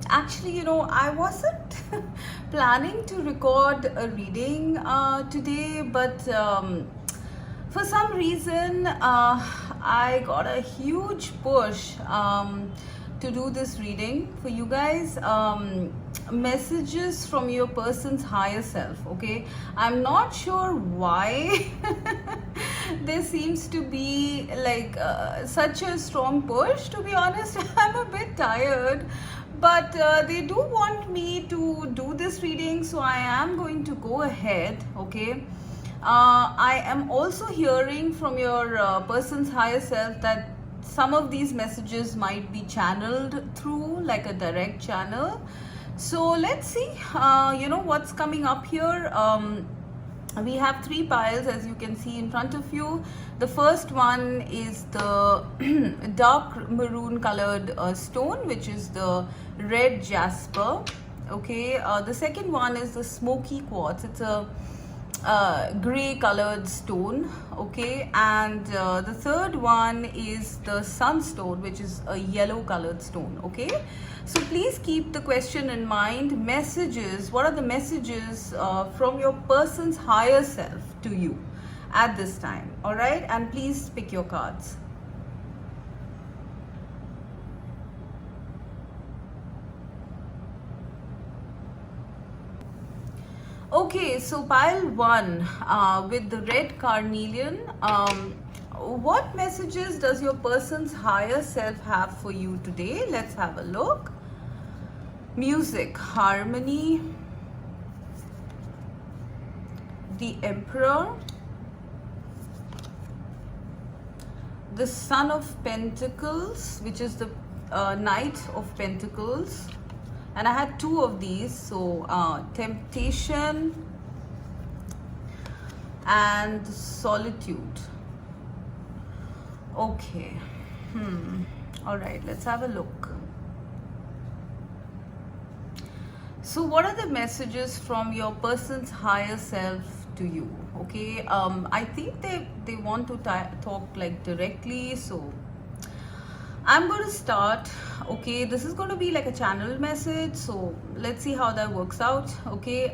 Actually, I wasn't planning to record a reading today, but for some reason, I got a huge push to do this reading for you guys. Messages from your person's higher self. Okay, I'm not sure why there seems to be like such a strong push. To be honest, I'm a bit tired, but they do want me to do this reading, so I am going to go ahead. Okay. I am also hearing from your person's higher self that some of these messages might be channeled through like a direct channel. So let's see, what's coming up here. We have 3 piles, as you can see in front of you. The first one is the dark maroon colored stone, which is the red jasper. Okay, the second one is the smoky quartz. It's a gray colored stone. Okay, and the third one is the sunstone, which is a yellow colored stone. Okay, so please keep the question in mind. Messages, what are the messages from your person's higher self to you at this time? All right, and please pick your cards. Okay, so pile 1 with the red carnelian. What messages does your person's higher self have for you today? Let's have a look. Music, harmony, the Emperor, the Son of Pentacles, which is the Knight of Pentacles. And I had 2 of these, so temptation and solitude. Okay. All right, let's have a look. So what are the messages from your person's higher self to you? Okay, I think they want to talk like directly, so I'm going to start. Okay, this is going to be like a channel message, so let's see how that works out. Okay,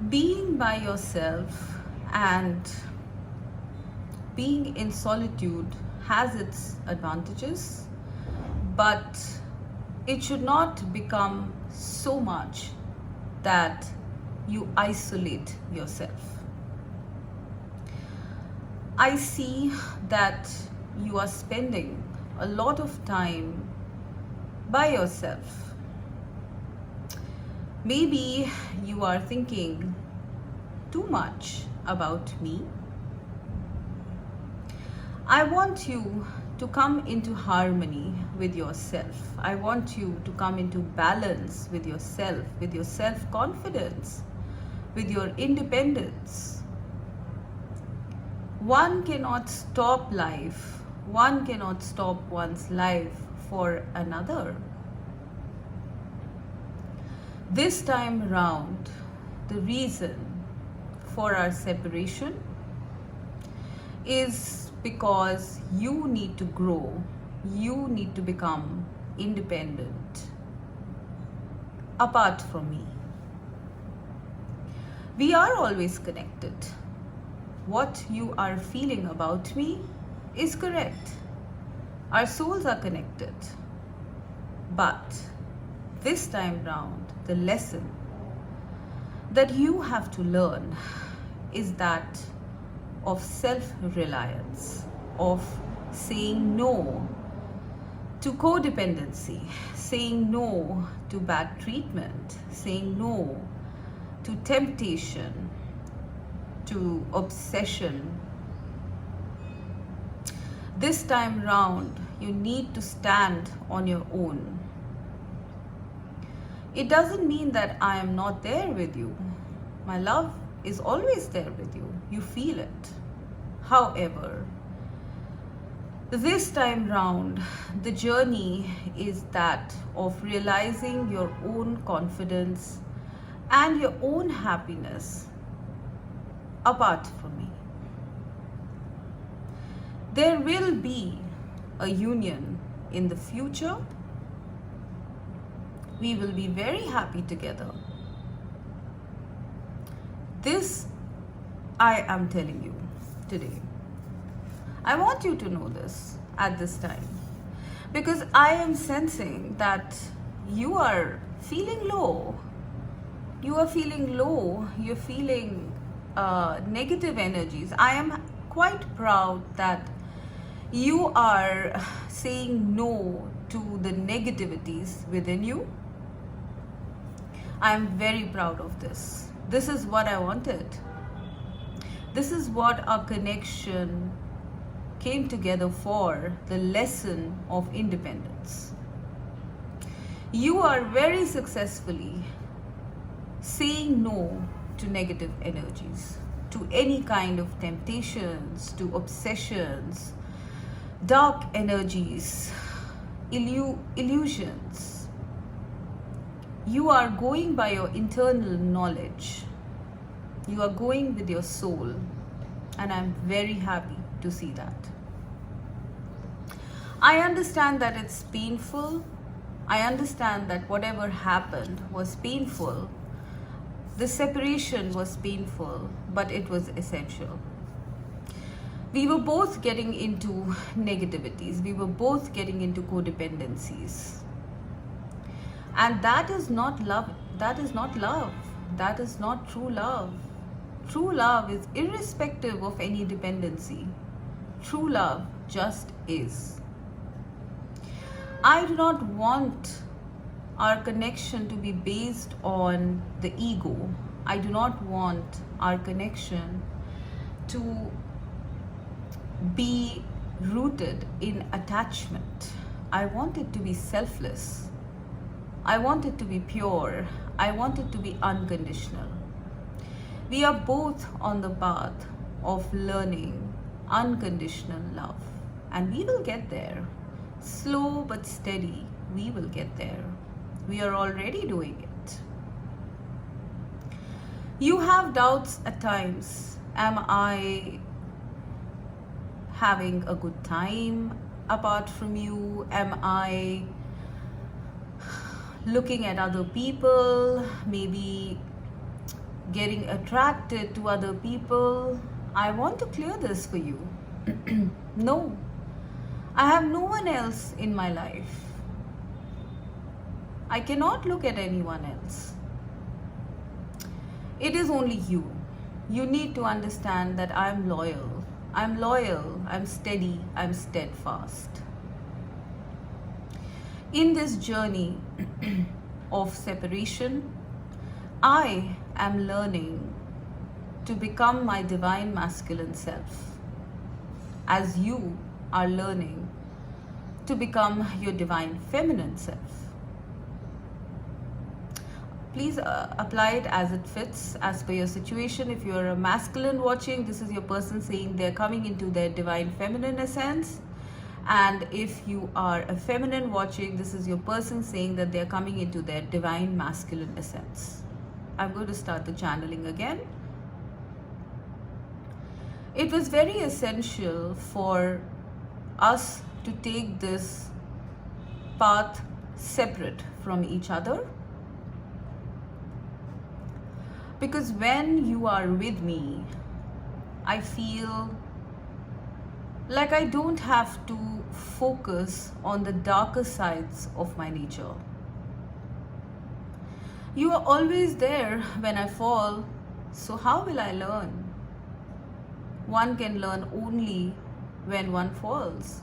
being by yourself and being in solitude has its advantages, but it should not become so much that you isolate yourself. I see that you are spending a lot of time by yourself. Maybe you are thinking too much about me. I want you to come into harmony with yourself. I want you to come into balance with your self-confidence, with your independence. One cannot stop life. One cannot stop one's life for another. This time round, the reason for our separation is because you need to grow, you need to become independent apart from me. We are always connected. What you are feeling about me is correct. Our souls are connected. But this time round, the lesson that you have to learn is that of self-reliance, of saying no to codependency, saying no to bad treatment, saying no to temptation, to obsession. This time round, you need to stand on your own. It doesn't mean that I am not there with you. My love is always there with you. You feel it. However, This time round, the journey is that of realizing your own confidence and your own happiness apart from me. There will be a union in the future. We will be very happy together. This I am telling you today. I want you to know this at this time because I am sensing that you are feeling low. You are feeling low. You're feeling negative energies. I am quite proud that you are saying no to the negativities within you. I am very proud of this. This is what I wanted. This is what our connection came together for, the lesson of independence. You are very successfully saying no to negative energies, to any kind of temptations, to obsessions, dark energies, illusions. You are going by your internal knowledge. You are going with your soul, and I'm very happy to see that. I understand that it's painful. I understand that whatever happened was painful. The separation was painful, but it was essential. We were both getting into negativities. We were both getting into codependencies. And that is not love. That is not love. That is not true love. True love is irrespective of any dependency. True love just is. I do not want our connection to be based on the ego. I do not want our connection to be rooted in attachment. I want it to be selfless. I want it to be pure. I want it to be unconditional. We are both on the path of learning unconditional love, and we will get there. Slow but steady, we will get there. We are already doing it. You have doubts at times. Am I having a good time apart from you? Am I looking at other people, maybe getting attracted to other people? I want to clear this for you. No, I have no one else in my life. I cannot look at anyone else. It is only you. You need to understand that I am loyal. I'm loyal, I'm steady, I'm steadfast. In this journey of separation, I am learning to become my divine masculine self, as you are learning to become your divine feminine self. Please apply it as it fits, as per your situation. If you're a masculine watching, this is your person saying they're coming into their divine feminine essence. And if you are a feminine watching, this is your person saying that they're coming into their divine masculine essence. I'm going to start the channeling again. It was very essential for us to take this path separate from each other. Because when you are with me, I feel like I don't have to focus on the darker sides of my nature. You are always there when I fall, so how will I learn? One can learn only when one falls.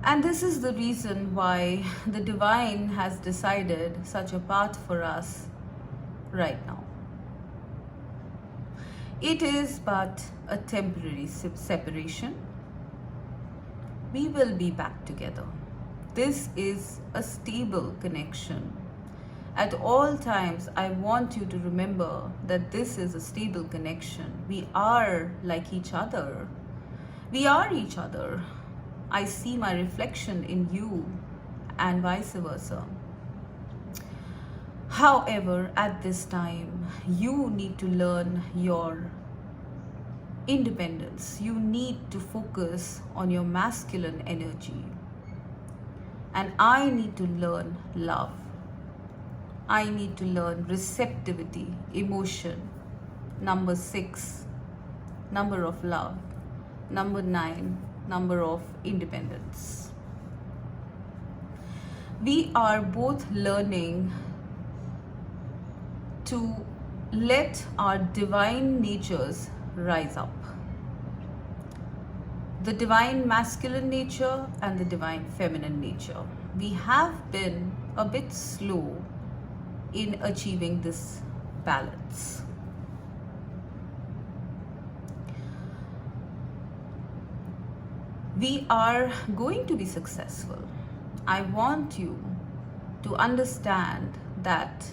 And this is the reason why the divine has decided such a path for us right now. It is but a temporary separation. We will be back together. This is a stable connection. At all times, I want you to remember that this is a stable connection. We are like each other. We are each other. I see my reflection in you and vice versa. However, at this time, you need to learn your independence. You need to focus on your masculine energy. And I need to learn love. I need to learn receptivity, emotion. Number 6, number of love. Number 9, number of independence. We are both learning to let our divine natures rise up. The divine masculine nature and the divine feminine nature. We have been a bit slow in achieving this balance. We are going to be successful. I want you to understand that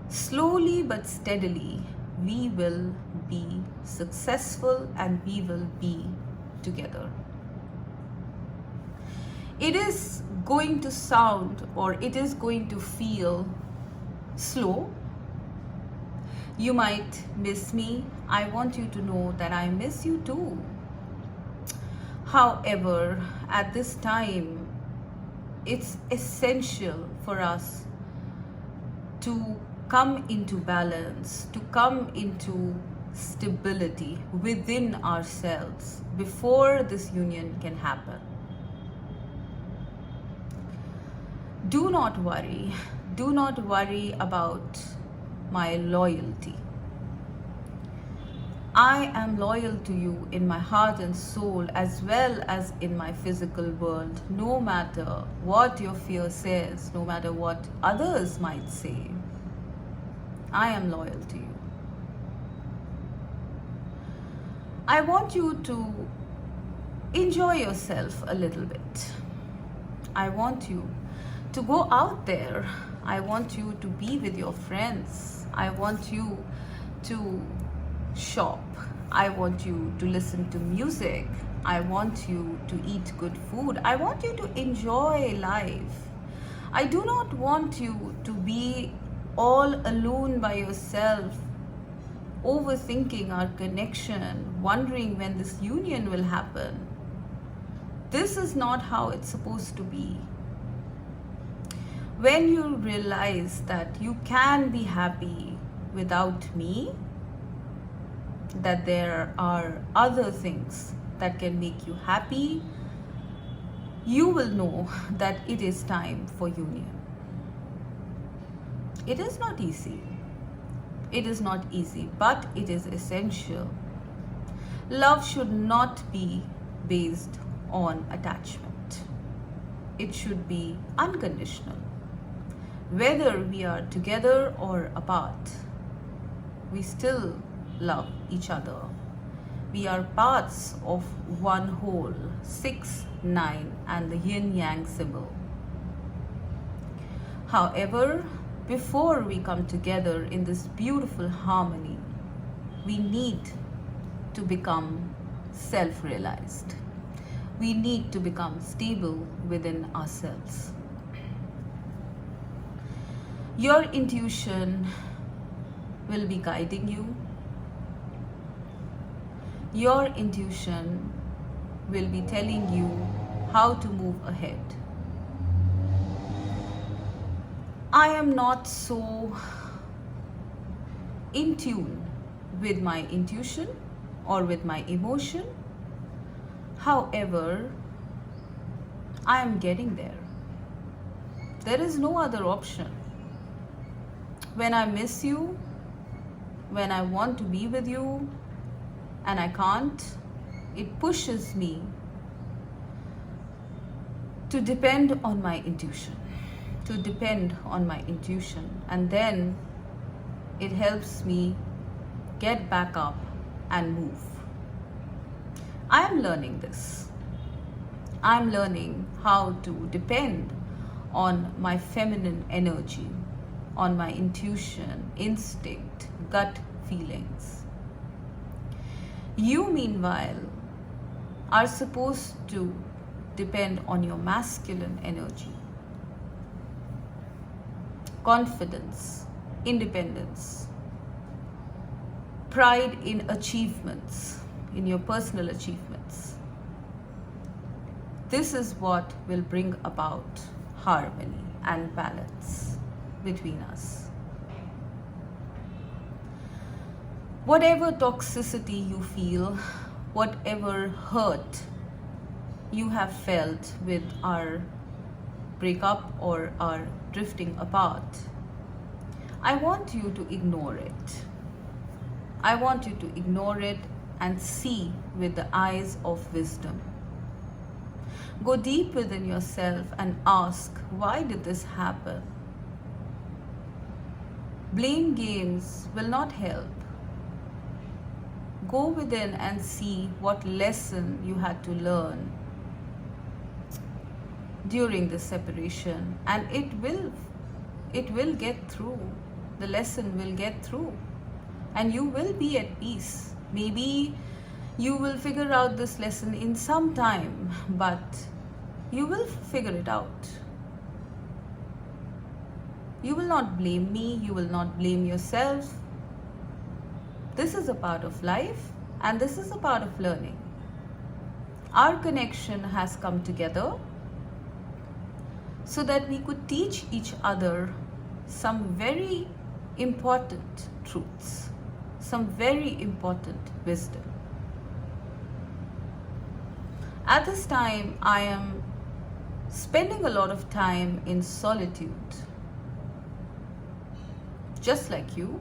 slowly but steadily we will be successful and we will be together. It is going to sound or it is going to feel slow. You might miss me. I want you to know that I miss you too. However, at this time, it's essential for us to come into balance, to come into stability within ourselves before this union can happen. Do not worry. Do not worry about my loyalty. I am loyal to you in my heart and soul as well as in my physical world, no matter what your fear says, no matter what others might say. I am loyal to you. I want you to enjoy yourself a little bit. I want you to go out there. I want you to be with your friends. I want you to shop. I want you to listen to music. I want you to eat good food. I want you to enjoy life. I do not want you to be all alone by yourself, overthinking our connection, wondering when this union will happen. This is not how it's supposed to be. When you realize that you can be happy without me, that there are other things that can make you happy, you will know that it is time for union. It is not easy. It is not easy, but it is essential. Love should not be based on attachment. It should be unconditional. Whether we are together or apart, we still love each other. We are parts of one whole, 6, 9, and the yin-yang symbol. However, before we come together in this beautiful harmony, we need to become self-realized. We need to become stable within ourselves. Your intuition will be guiding you. Your intuition will be telling you how to move ahead. I am not so in tune with my intuition or with my emotion. However, I am getting there. There is no other option. When I miss you, when I want to be with you, and I can't, it pushes me to depend on my intuition, and then it helps me get back up and move. I am learning this. I'm learning how to depend on my feminine energy, on my intuition, instinct, gut feelings. You, meanwhile, are supposed to depend on your masculine energy. Confidence, independence, pride in achievements, in your personal achievements. This is what will bring about harmony and balance between us. Whatever toxicity you feel, whatever hurt you have felt with our breakup or our drifting apart, I want you to ignore it. I want you to ignore it and see with the eyes of wisdom. Go deep within yourself and ask, why did this happen? Blame games will not help. Go within and see what lesson you had to learn during this separation, and it will get through. The lesson will get through and you will be at peace. Maybe you will figure out this lesson in some time, but you will figure it out. You will not blame me, you will not blame yourself. This is a part of life and this is a part of learning. Our connection has come together so that we could teach each other some very important truths, some very important wisdom. At this time, I am spending a lot of time in solitude, just like you.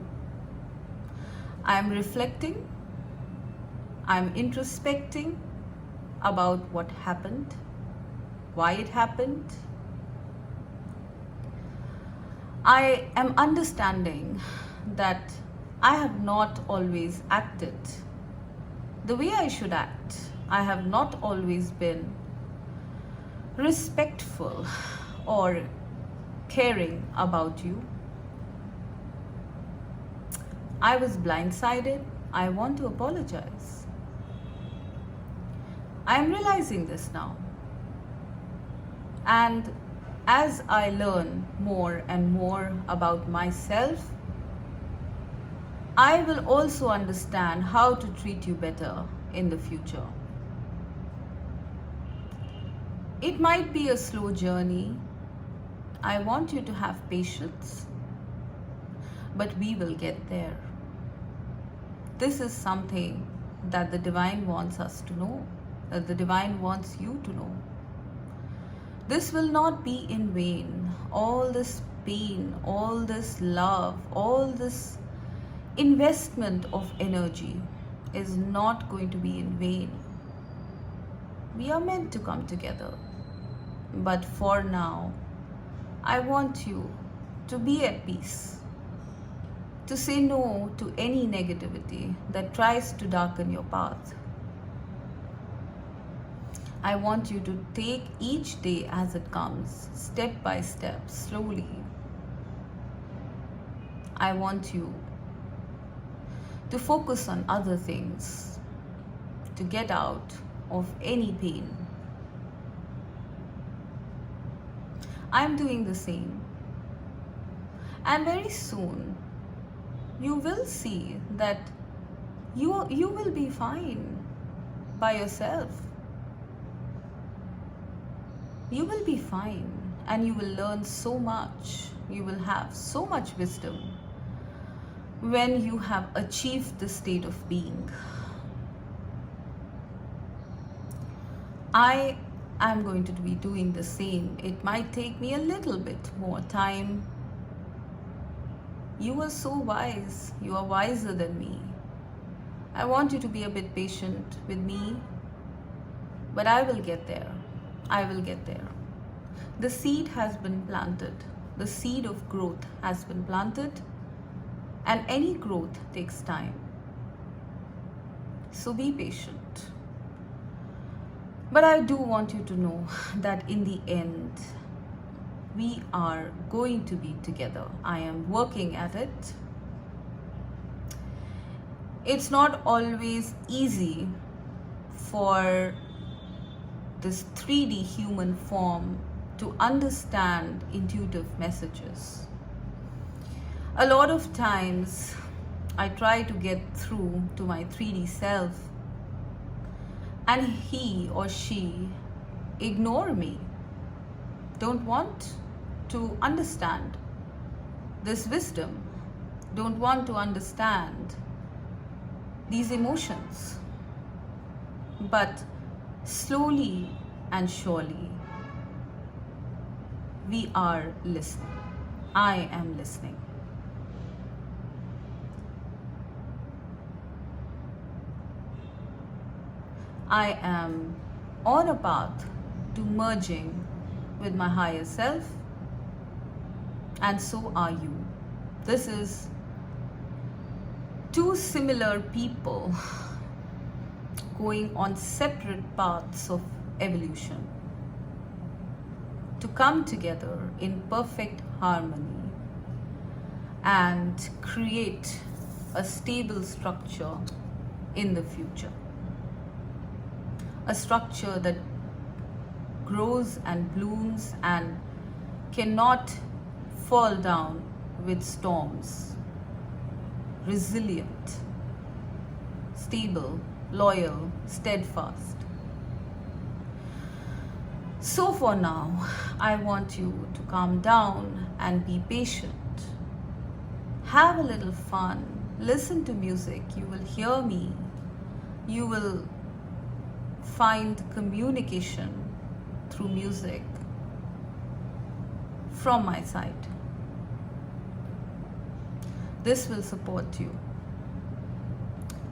I am reflecting, I am introspecting about what happened, why it happened. I am understanding that I have not always acted the way I should act. I have not always been respectful or caring about you. I was blindsided. I want to apologize. I am realizing this now. And as I learn more and more about myself, I will also understand how to treat you better in the future. It might be a slow journey. I want you to have patience, but we will get there. This is something that the Divine wants us to know, that the Divine wants you to know. This will not be in vain. All this pain, all this love, all this investment of energy is not going to be in vain. We are meant to come together. But for now, I want you to be at peace, to say no to any negativity that tries to darken your path. I want you to take each day as it comes, step by step, slowly. I want you to focus on other things, to get out of any pain. I'm doing the same. And very soon, you will see that you will be fine by yourself. You will be fine and you will learn so much. You will have so much wisdom when you have achieved the state of being. I am going to be doing the same. It might take me a little bit more time. You are so wise. You are wiser than me. I want you to be a bit patient with me, but I will get there. I will get there. The seed has been planted. The seed of growth has been planted, and any growth takes time. So be patient. But I do want you to know that in the end, we are going to be together. I am working at it. It's not always easy for this 3D human form to understand intuitive messages. A lot of times I try to get through to my 3D self and he or she ignore me, don't want to understand this wisdom, don't want to understand these emotions. But slowly and surely, we are listening. I am listening. I am on a path to merging with my higher self, and so are you. This is two similar people going on separate paths of evolution to come together in perfect harmony and create a stable structure in the future. A structure that grows and blooms and cannot fall down with storms. Resilient, stable, loyal, steadfast. So for now, I want you to calm down and be patient. Have a little fun. Listen to music. You will hear me. You will find communication through music from my side. This will support you.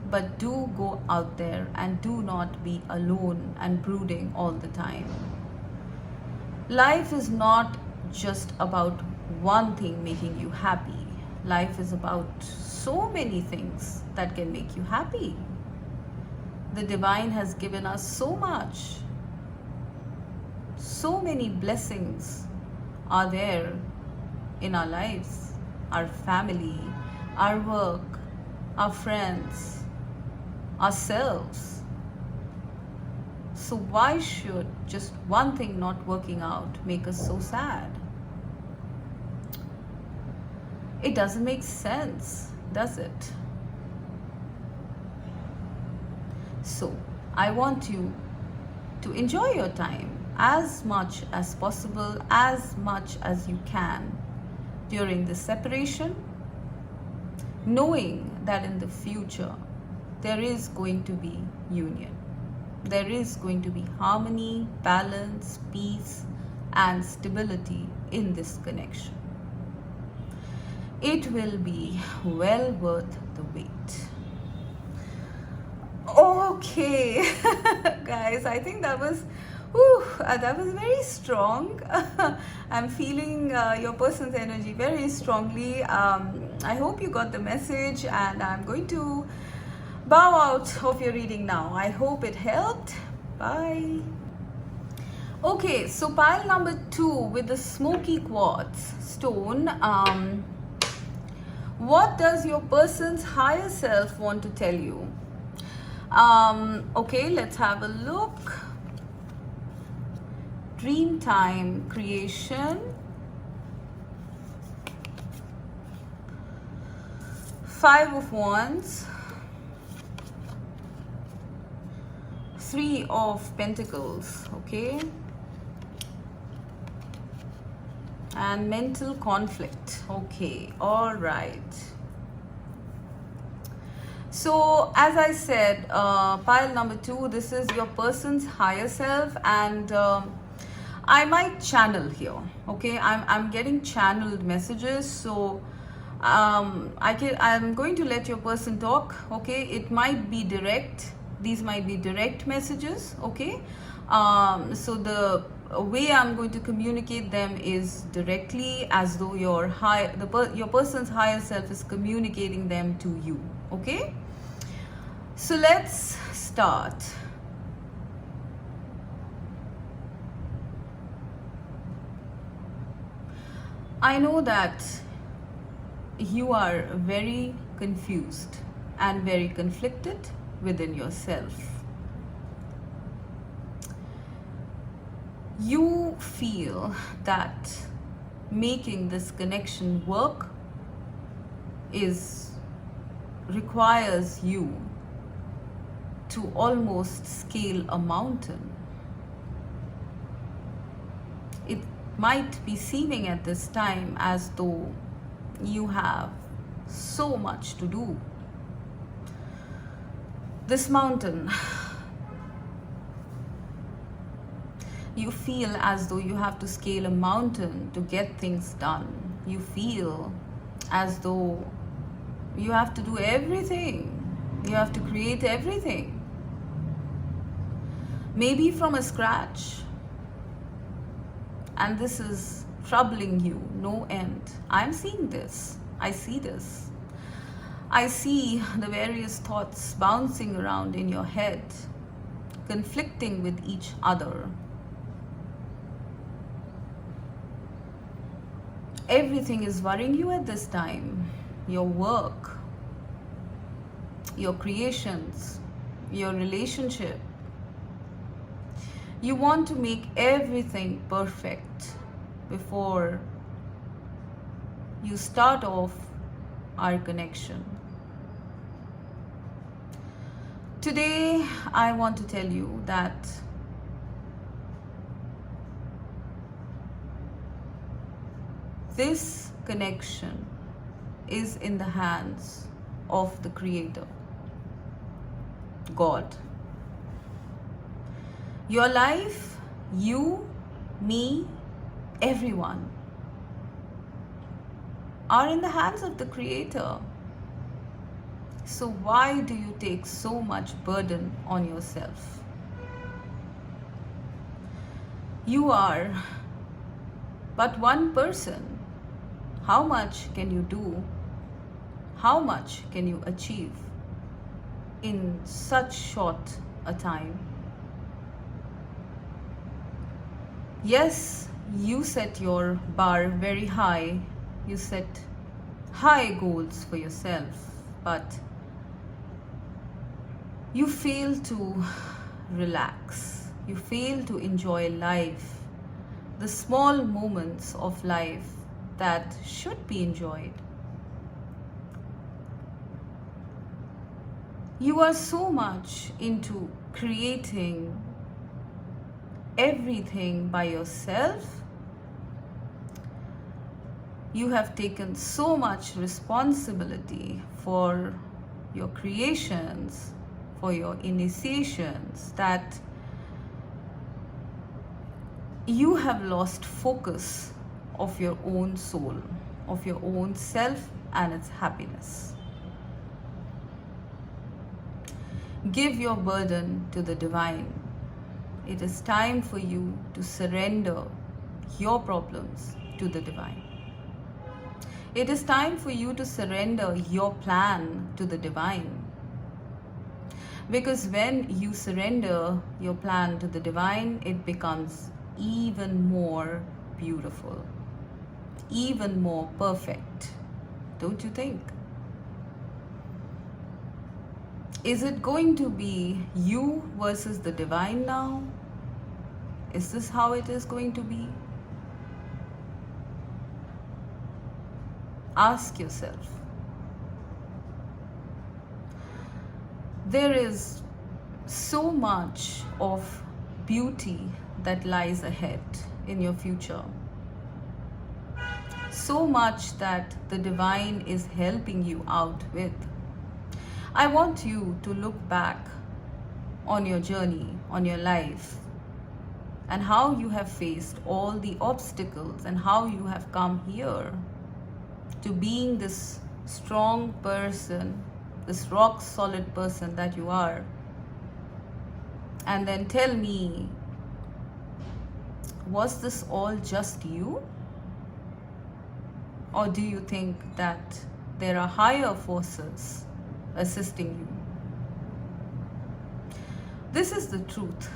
But do go out there and do not be alone and brooding all the time. Life is not just about one thing making you happy. Life is about so many things that can make you happy. The divine has given us so much. So many blessings are there in our lives, our family, our work, our friends, ourselves. So why should just one thing not working out make us so sad? It doesn't make sense, does it? So I want you to enjoy your time as much as possible, as much as you can during this separation, knowing that in the future there is going to be union. There is going to be harmony, balance, peace, and stability in this connection. It will be well worth the wait. Okay, guys, I think that was very strong. I'm feeling your person's energy very strongly. I hope you got the message, and I'm going to bow out of your reading now. I hope it helped. Bye. Okay, so pile number 2 with the Smoky quartz stone. What does your person's higher self want to tell you? Okay, let's have a look. Dream time, creation, 5 of Wands, 3 of Pentacles, okay, and mental conflict. Okay, all right. So as I said, pile number 2, this is your person's higher self, and I might channel here. Okay, I'm getting channeled messages, so I'm going to let your person talk. Okay, it might be direct. These might be direct messages. Okay, so the way I'm going to communicate them is directly, as though your person's higher self is communicating them to you. Okay, so let's start. I know that you are very confused and very conflicted within yourself. You feel that making this connection work requires you to almost scale a mountain. It might be seeming at this time as though you have so much to do. This mountain, you feel as though you have to scale a mountain to get things done. You feel as though you have to do everything. You have to create everything. Maybe from a scratch. And this is troubling you no end. I'm seeing this. I see this. I see the various thoughts bouncing around in your head, conflicting with each other. Everything is worrying you at this time. Your work, your creations, your relationship. You want to make everything perfect before you start off our connection. Today, I want to tell you that this connection is in the hands of the Creator, God. Your life, you, me, everyone are in the hands of the Creator. So why do you take so much burden on yourself? You are but one person. How much can you do? How much can you achieve in such short a time? Yes, you set your bar very high. You set high goals for yourself, but you fail to relax. You fail to enjoy life, the small moments of life that should be enjoyed. You are so much into creating everything by yourself. You have taken so much responsibility for your creations, for your initiations, that you have lost focus of your own soul, of your own self and its happiness. Give your burden to the divine. It is time for you to surrender your problems to the divine. It is time for you to surrender your plan to the divine. Because when you surrender your plan to the divine, it becomes even more beautiful, even more perfect. Don't you think? Is it going to be you versus the divine now? Is this how it is going to be? Ask yourself. There is so much of beauty that lies ahead in your future. So much that the divine is helping you out with. I want you to look back on your journey, on your life, and how you have faced all the obstacles and how you have come here to being this strong person, this rock solid person that you are. And then tell me, was this all just you? Or do you think that there are higher forces assisting you? This is the truth.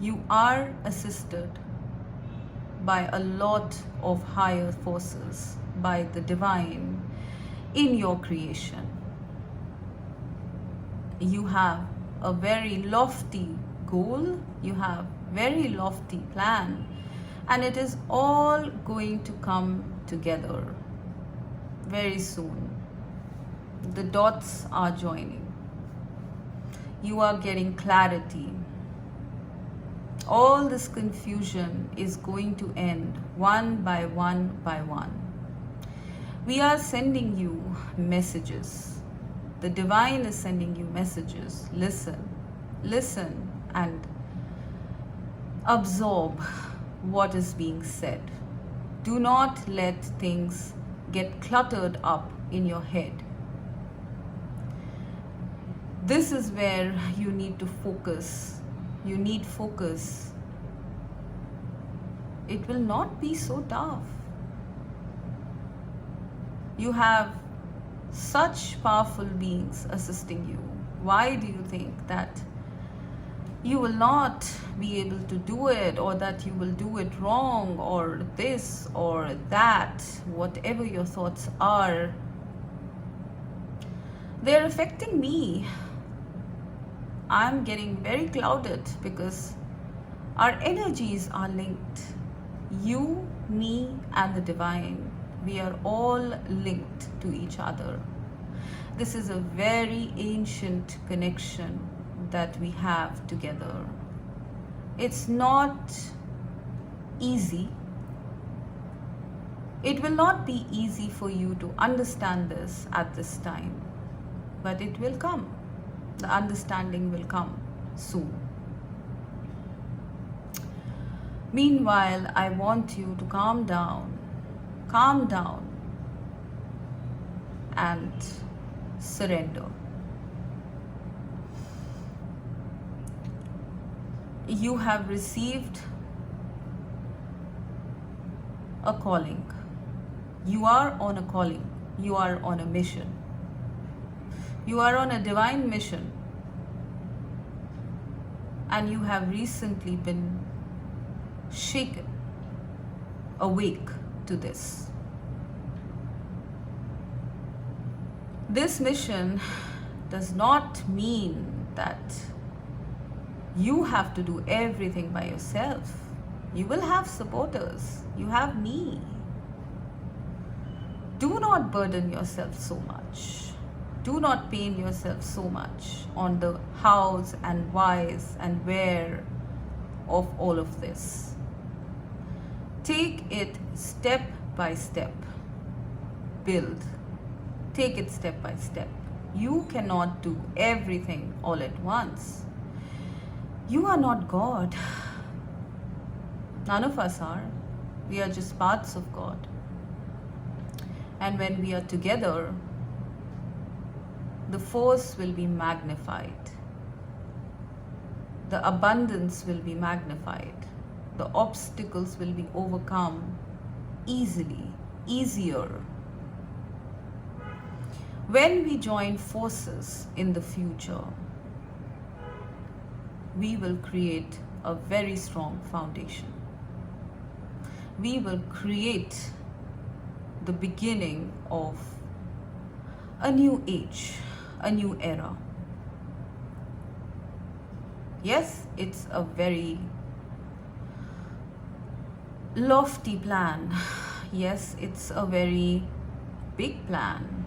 You are assisted by a lot of higher forces, by the divine in your creation. You have a very lofty goal. You have very lofty plan, and it is all going to come together very soon. The dots are joining. You are getting clarity. All this confusion is going to end one by one by one. We are sending you messages. The divine is sending you messages. Listen, listen, and absorb what is being said. Do not let things get cluttered up in your head. This is where you need to focus. You need focus. It will not be so tough. You have such powerful beings assisting you. Why do you think that you will not be able to do it, or that you will do it wrong, or this or that? Whatever your thoughts are, they're affecting me. I'm getting very clouded because our energies are linked. You, me, and the divine, we are all linked to each other. This is a very ancient connection that we have together. It's not easy. It will not be easy for you to understand this at this time, but it will come. The understanding will come soon. Meanwhile, I want you to calm down and surrender. You have received a calling. You are on a calling. You are on a mission. You are on a divine mission. And you have recently been shaken, awake to this. This mission does not mean that you have to do everything by yourself. You will have supporters. You have me. Do not burden yourself so much. Do not pain yourself so much on the hows and whys and where of all of this. Take it step by step. Build. Take it step by step. You cannot do everything all at once. You are not God. None of us are. We are just parts of God. And when we are together, the force will be magnified. The abundance will be magnified. The obstacles will be overcome easily, easier. When we join forces in the future, we will create a very strong foundation. We will create the beginning of a new age, a new era. Yes, it's a very lofty plan. Yes, it's a very big plan.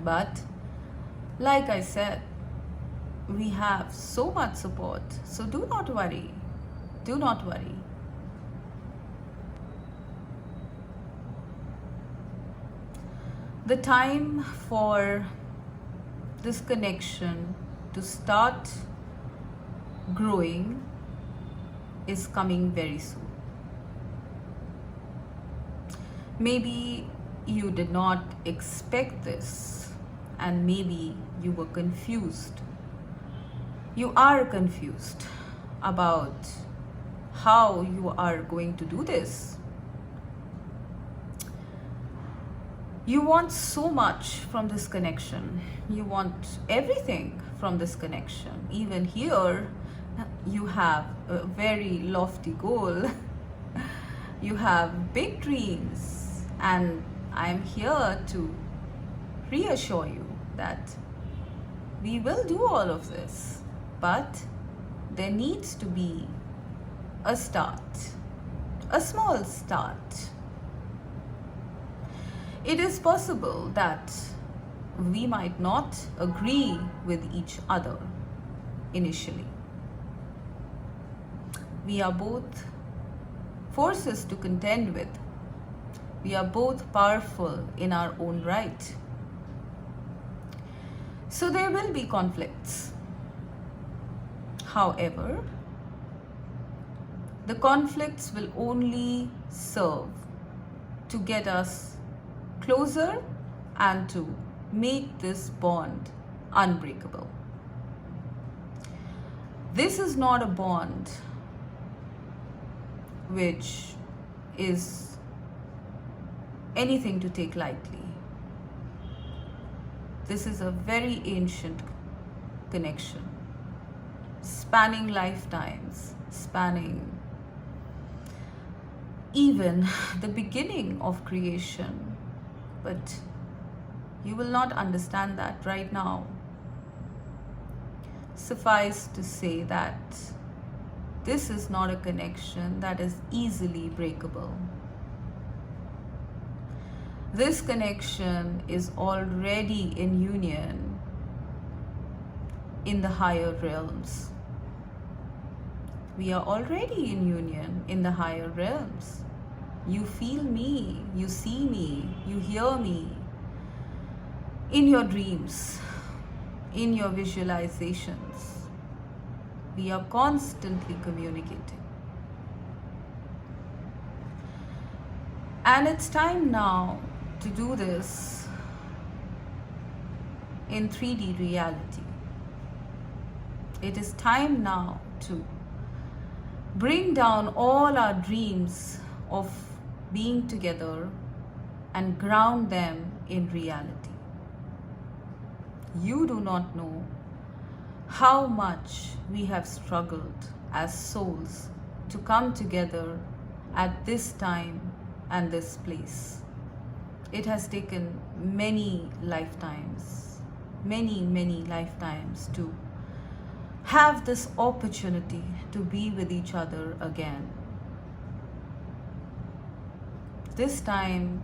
But like I said, we have so much support. So do not worry. Do not worry. The time for this connection to start growing is coming very soon. Maybe you did not expect this, and maybe you were confused. You are confused about how you are going to do this. You want so much from this connection. You want everything from this connection. Even here, you have a very lofty goal. You have big dreams. And I'm here to reassure you that we will do all of this. But there needs to be a start, a small start. It is possible that we might not agree with each other initially. We are both forces to contend with. We are both powerful in our own right. So there will be conflicts. However, the conflicts will only serve to get us closer and to make this bond unbreakable. This is not a bond which is anything to take lightly. This is a very ancient connection, spanning lifetimes, spanning even the beginning of creation. But you will not understand that right now. Suffice to say that this is not a connection that is easily breakable. This connection is already in union in the higher realms. We are already in union in the higher realms. You feel me, you see me, you hear me in your dreams, in your visualizations. We are constantly communicating. And it's time now to do this in 3D reality. It is time now to bring down all our dreams of being together and ground them in reality. You do not know how much we have struggled as souls to come together at this time and this place. It has taken many lifetimes, many lifetimes to have this opportunity to be with each other again. This time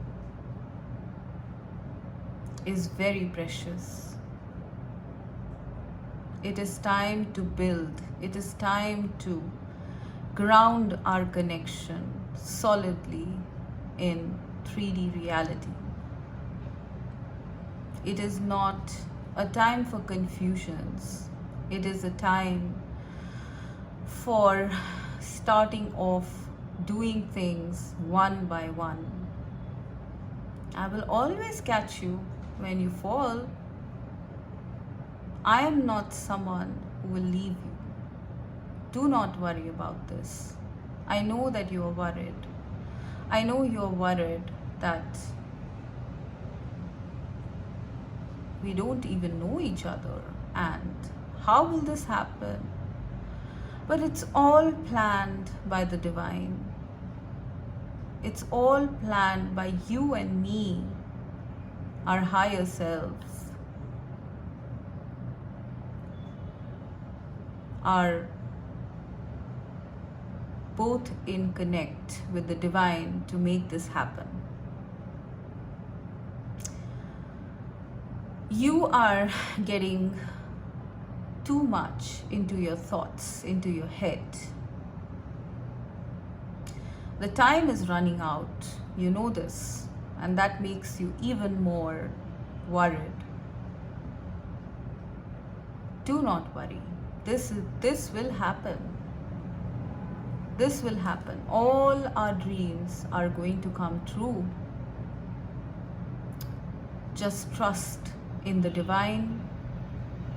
is very precious. It is time to build. It is time to ground our connection solidly in 3D reality. It is not a time for confusions. It is a time for starting off doing things one by one. I will always catch you when you fall. I am not someone who will leave you. Do not worry about this. I know that you are worried. I know you are worried that we don't even know each other and how will this happen? But it's all planned by the divine. It's all planned by you and me, our higher selves, are both in connect with the divine to make this happen. You are getting too much into your thoughts, into your head. The time is running out, you know this, and that makes you even more worried. Do not worry. This will happen. This will happen. All our dreams are going to come true. Just trust in the divine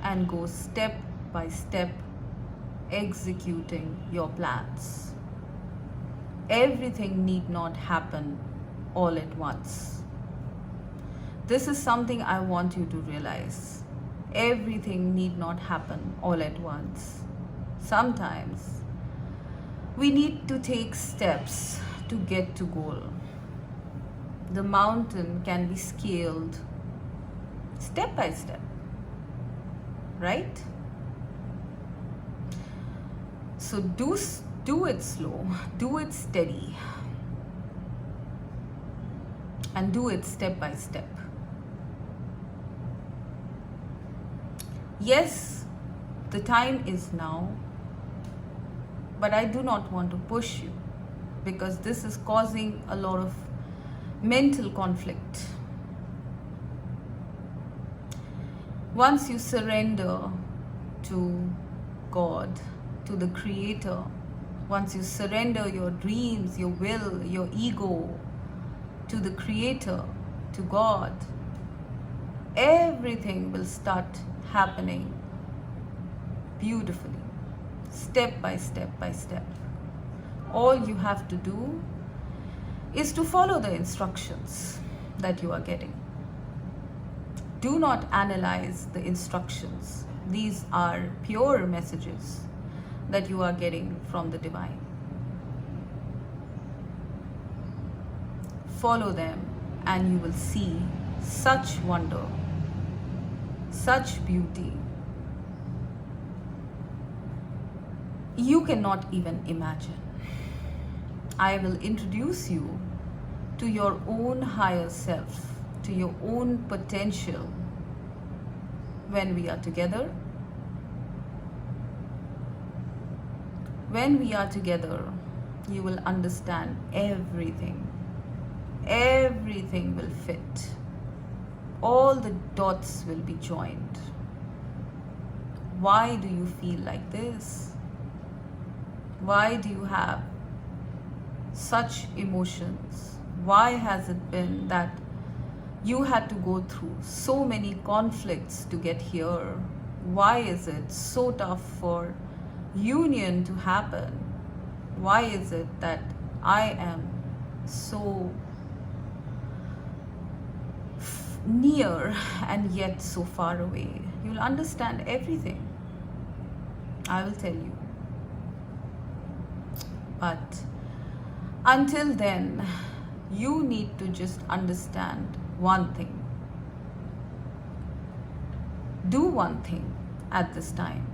and go step by step executing your plans. Everything need not happen all at once. This is something I want you to realize. Everything need not happen all at once. Sometimes we need to take steps to get to goal. The mountain can be scaled step by step, right? So do Do it slow, do it steady, and do it step by step. Yes, the time is now, but I do not want to push you because this is causing a lot of mental conflict. Once you surrender to God, to the Creator, once you surrender your dreams, your will, your ego to the Creator, to God, everything will start happening beautifully, step by step by step. All you have to do is to follow the instructions that you are getting. Do not analyze the instructions. These are pure messages that you are getting from the divine. Follow them and you will see such wonder, such beauty. You cannot even imagine. I will introduce you to your own higher self, to your own potential when we are together. When we are together, you will understand everything. Everything will fit. All the dots will be joined. Why do you feel like this? Why do you have such emotions? Why has it been that you had to go through so many conflicts to get here? Why is it so tough for union to happen? Why is it that I am so near and yet so far away? You'll understand everything. I will tell you. But until then, you need to just understand one thing. Do one thing at this time.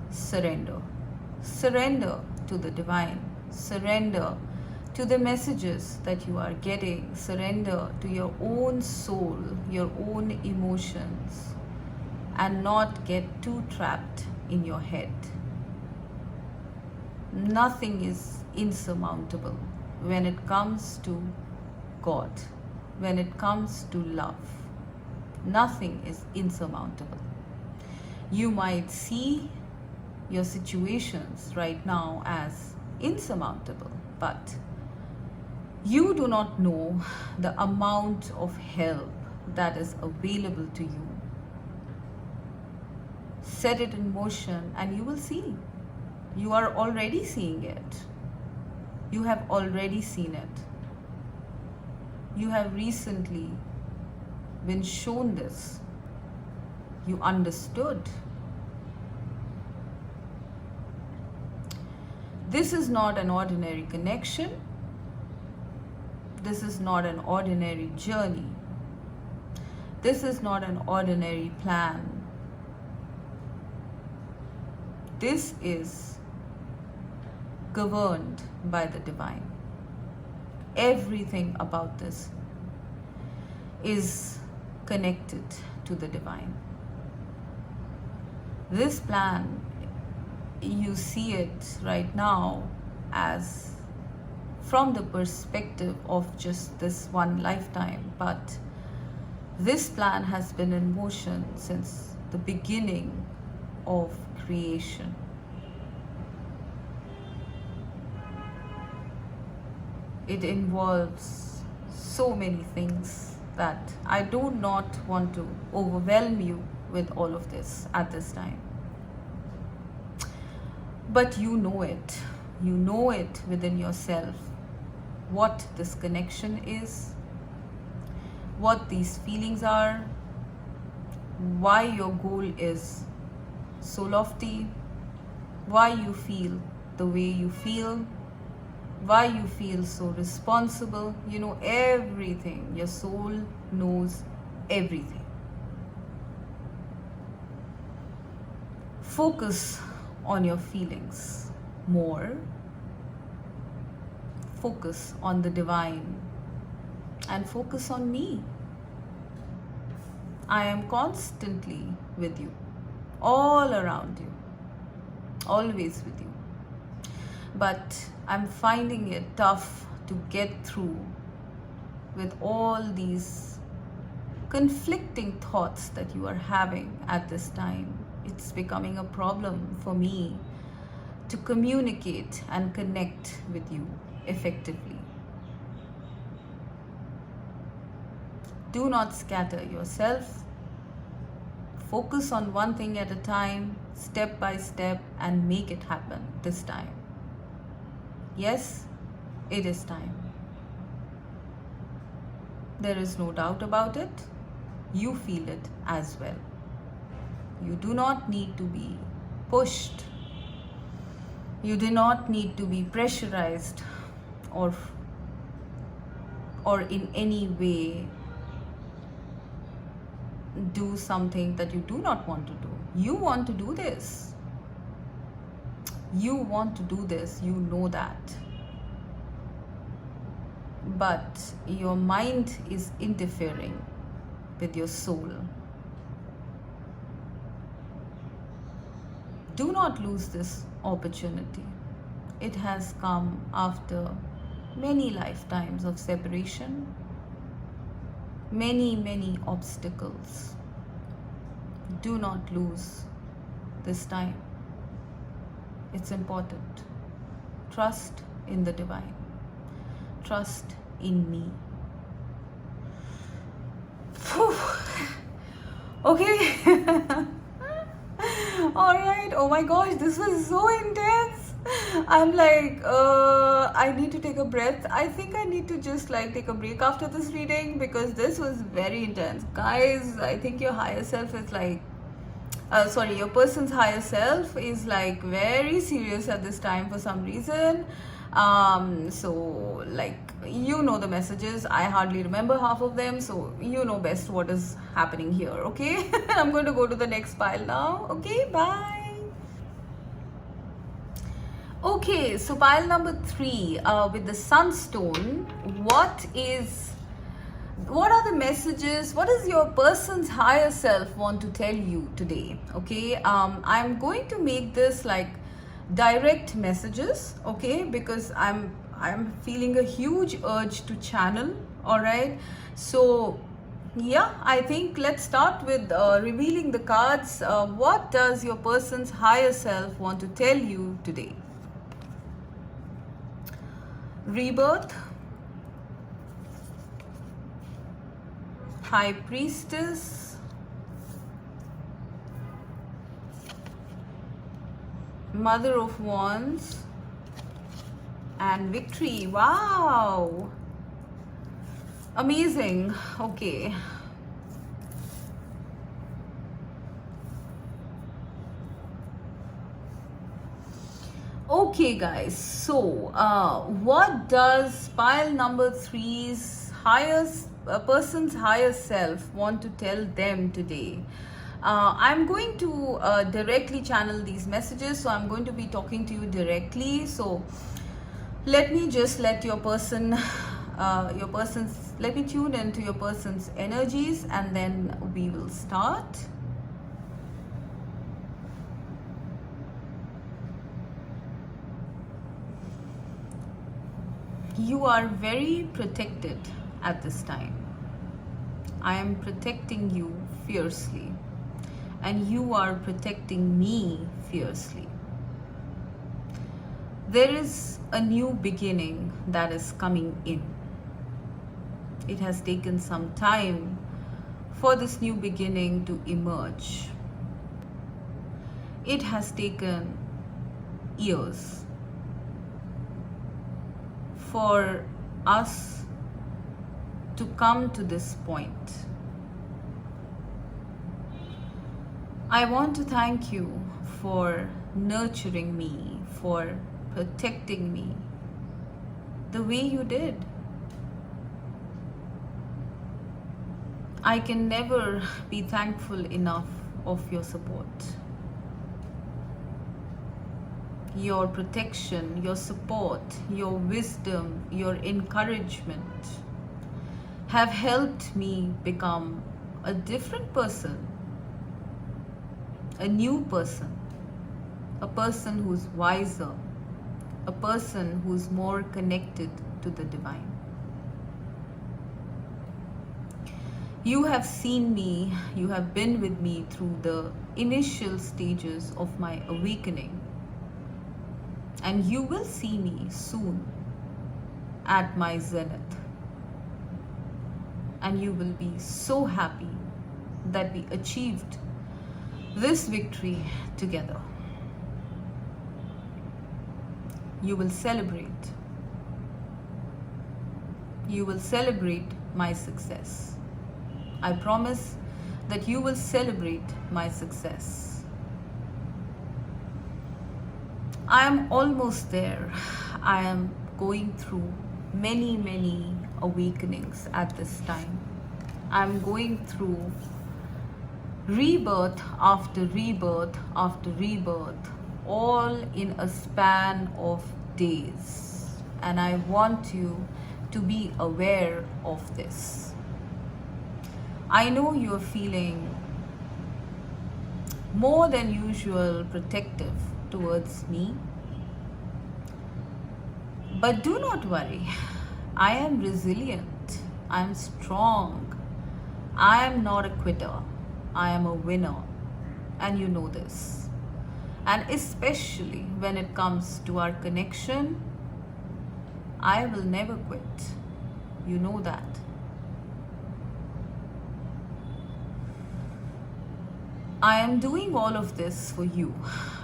Surrender. Surrender to the divine. Surrender to the messages that you are getting. Surrender to your own soul, your own emotions, and not get too trapped in your head. Nothing is insurmountable when it comes to God, when it comes to love. Nothing is insurmountable. You might see your situations right now as insurmountable, but you do not know the amount of help that is available to you. Set it in motion and you will see. You are already seeing it. You have already seen it. You have recently been shown this. You understood. This is not an ordinary connection. This is not an ordinary journey. This is not an ordinary plan. This is governed by the divine. Everything about this is connected to the divine. This plan, you see it right now as from the perspective of just this one lifetime, but this plan has been in motion since the beginning of creation. It involves so many things that I do not want to overwhelm you with all of this at this time. But you know it. You know it within yourself what this connection is, what these feelings are, why your goal is so lofty, why you feel the way you feel, why you feel so responsible. You know everything. Your soul knows everything. Focus on your feelings more focus on the divine and focus on me. I am constantly with you, all around you, always with you. But I'm finding it tough to get through with all these conflicting thoughts that you are having at this time. It's becoming a problem for me to communicate and connect with you effectively. Do not scatter yourself. Focus on one thing at a time, step by step, and make it happen this time. Yes, it is time. There is no doubt about it. You feel it as well. You do not need to be pushed. You do not need to be pressurized or in any way do something that you do not want to do. You want to do this. You want to do this. You know that. But your mind is interfering with your soul. Do not lose this opportunity. It has come after many lifetimes of separation, many obstacles. Do not lose this time. It's important. Trust in the divine. Trust in me. Whew. Okay. All right. Oh my gosh, this was so intense. I'm like, I need to take a breath. I think I need to just like take a break after this reading because this was very intense. Guys, I think your higher self is like, your person's higher self is like very serious at this time for some reason. So like, you know the messages. I hardly remember half of them, so you know best what is happening here. Okay. I'm going to go to the next pile now. Okay, bye. Okay, so pile number 3 with the Sunstone. What are the messages? What does your person's higher self want to tell you today? Okay, I'm going to make this like direct messages, okay, because I'm feeling a huge urge to channel. All right, so yeah, I think let's start with revealing the cards. What does your person's higher self want to tell you today? Rebirth, High Priestess, Mother of Wands, and Victory. Wow, amazing. Okay, okay guys, so what does pile number 3's person's higher self want to tell them today? I'm going to directly channel these messages, so I'm going to be talking to you directly. So let me just let your person let me tune into your person's energies, and then we will start. You are very protected at this time. I am protecting you fiercely, and you are protecting me fiercely. There is a new beginning that is coming in. It has taken some time for this new beginning to emerge. It has taken years for us to come to this point. I want to thank you for nurturing me, for protecting me the way you did. I can never be thankful enough of your support. your protection, your support, your wisdom, your encouragement have helped me become a different person, a new person, a person who's wiser, a person who's more connected to the divine. You have seen me, you have been with me through the initial stages of my awakening, and you will see me soon at my zenith. And you will be so happy that we achieved this victory together. You will celebrate. You will celebrate my success. I promise that you will celebrate my success. I am almost there. I am going through many awakenings at this time. I'm going through rebirth after rebirth after rebirth, all in a span of days. And I want you to be aware of this. I know you're feeling more than usual protective towards me. But do not worry. I am resilient. I am strong. I am not a quitter. I am a winner. And you know this. And especially when it comes to our connection, I will never quit. You know that. I am doing all of this for you.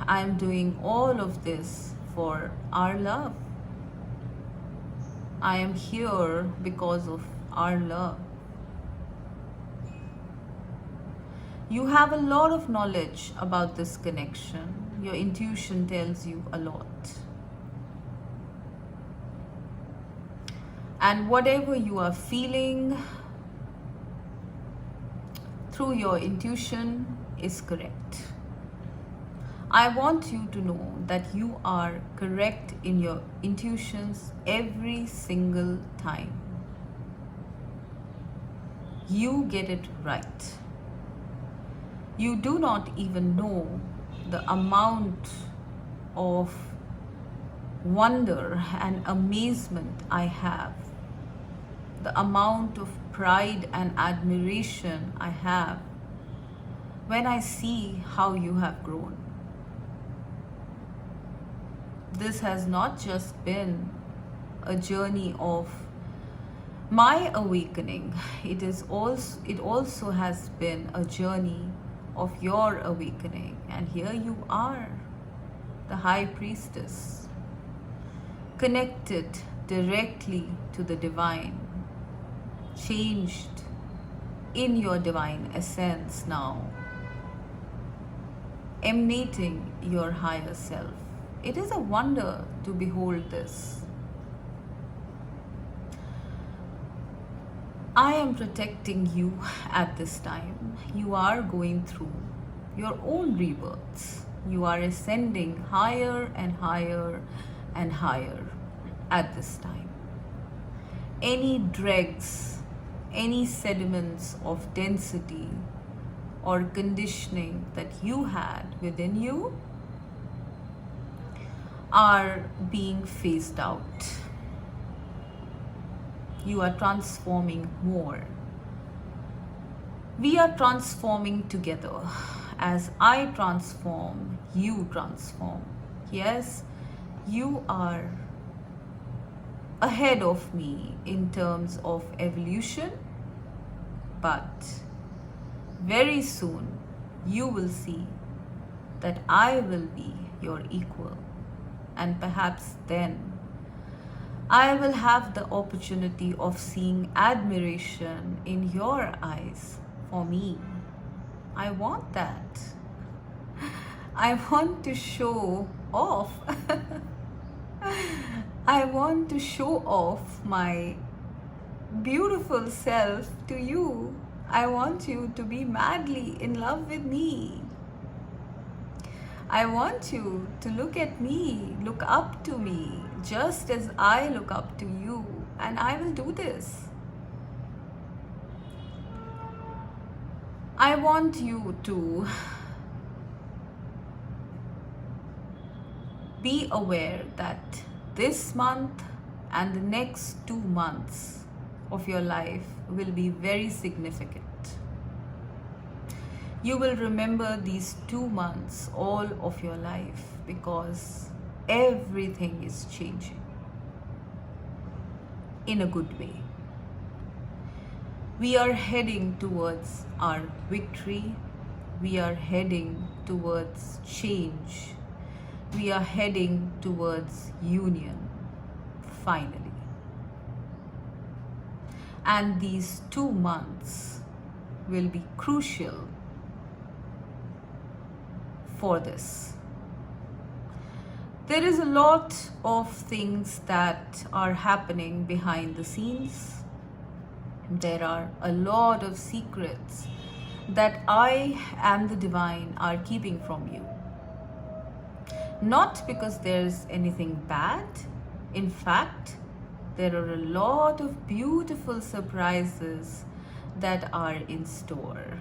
I am doing all of this for our love. I am here because of our love. You have a lot of knowledge about this connection. Your intuition tells you a lot. And whatever you are feeling through your intuition is correct. I want you to know that you are correct in your intuitions every single time. You get it right. You do not even know the amount of wonder and amazement I have, the amount of pride and admiration I have when I see how you have grown. This has not just been a journey of my awakening, it also has been a journey of your awakening. And here you are, the High Priestess, connected directly to the divine, changed in your divine essence now, emanating your higher self. It is a wonder to behold this. I am protecting you at this time. You are going through your own rebirths. You are ascending higher and higher and higher at this time. Any dregs, any sediments of density or conditioning that you had within you are being phased out. You are transforming more. We are transforming together. As I transform, you transform. Yes, you are ahead of me in terms of evolution, but very soon you will see that I will be your equal. And perhaps then I will have the opportunity of seeing admiration in your eyes for me. I want that. I want to show off. I want to show off my beautiful self to you. I want you to be madly in love with me. I want you to look at me, look up to me, just as I look up to you, and I will do this. I want you to be aware that this month and the next 2 months of your life will be very significant. You will remember these 2 months all of your life because everything is changing in a good way. We are heading towards our victory. We are heading towards change. We are heading towards union, finally. And these 2 months will be crucial for this. There is a lot of things that are happening behind the scenes. There are a lot of secrets that I and the divine are keeping from you. Not because there's anything bad. In fact, there are a lot of beautiful surprises that are in store.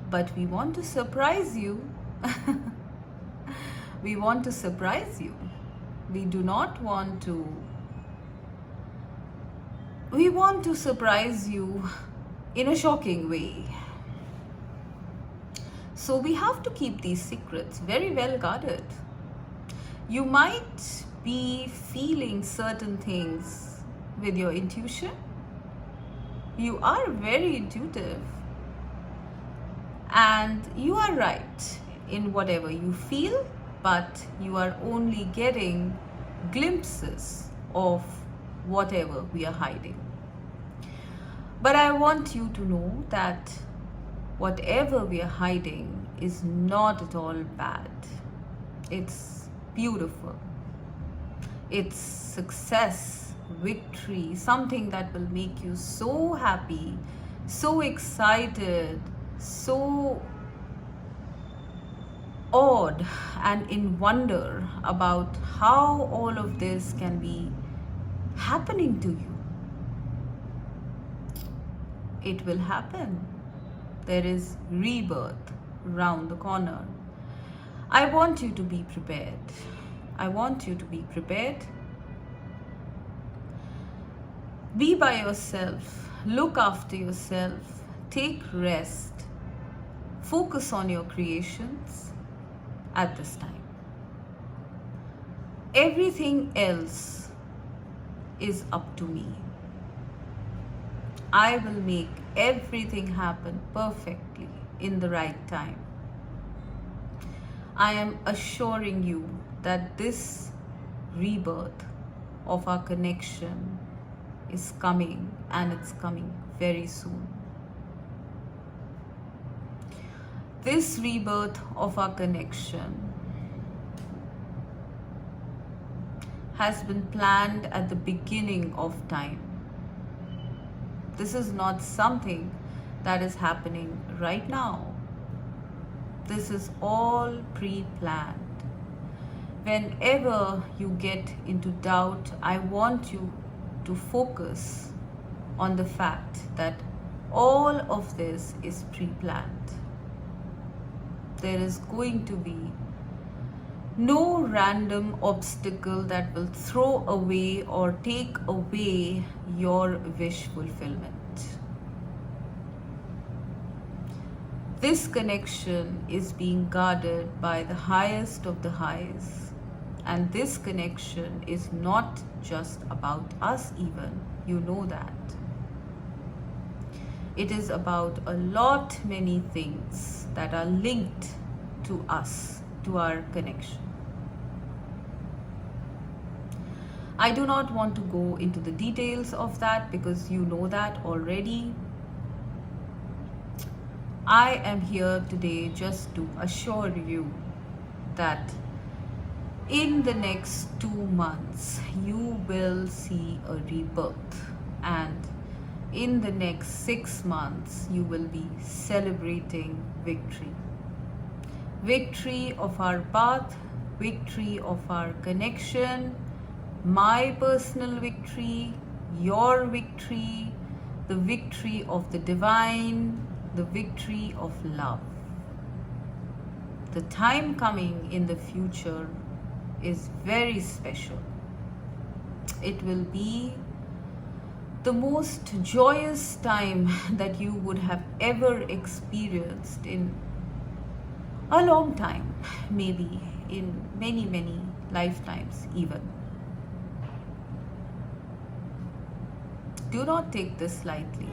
But we want to surprise you. We want to surprise you. We want to surprise you in a shocking way. So we have to keep these secrets very well guarded. You might be feeling certain things with your intuition. You are very intuitive. And you are right in whatever you feel, but you are only getting glimpses of whatever we are hiding. But I want you to know that whatever we are hiding is not at all bad. It's beautiful. It's success, victory, something that will make you so happy, so excited, so awed and in wonder about how all of this can be happening to you. It will happen. There is rebirth round the corner. I want you to be prepared. I want you to be prepared. Be by yourself. Look after yourself. Take rest. Focus on your creations at this time. Everything else is up to me. I will make everything happen perfectly in the right time. I am assuring you that this rebirth of our connection is coming, and it's coming very soon. This rebirth of our connection has been planned at the beginning of time. This is not something that is happening right now. This is all pre-planned. Whenever you get into doubt, I want you to focus on the fact that all of this is pre-planned. There is going to be no random obstacle that will throw away or take away your wish fulfillment. This connection is being guarded by the highest of the highs. And this connection is not just about us even, you know that. It is about a lot many things that are linked to us, to our connection. I do not want to go into the details of that because you know that already. I am here today just to assure you that in the next 2 months, you will see a rebirth, and in the next 6 months, you will be celebrating victory. victory of our path, victory of our connection, my personal victory, your victory, the victory of the divine, the victory of love. The time coming in the future is very special. It will be the most joyous time that you would have ever experienced in a long time, maybe in many, many lifetimes even. Do not take this lightly.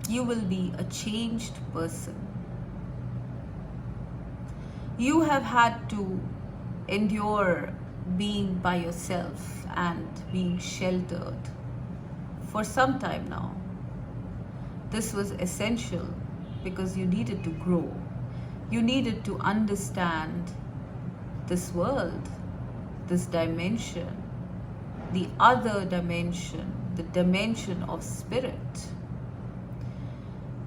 You will be a changed person. You have had to endure being by yourself and being sheltered for some time now. This was essential because you needed to grow. You needed to understand this world, this dimension, the other dimension, the dimension of spirit.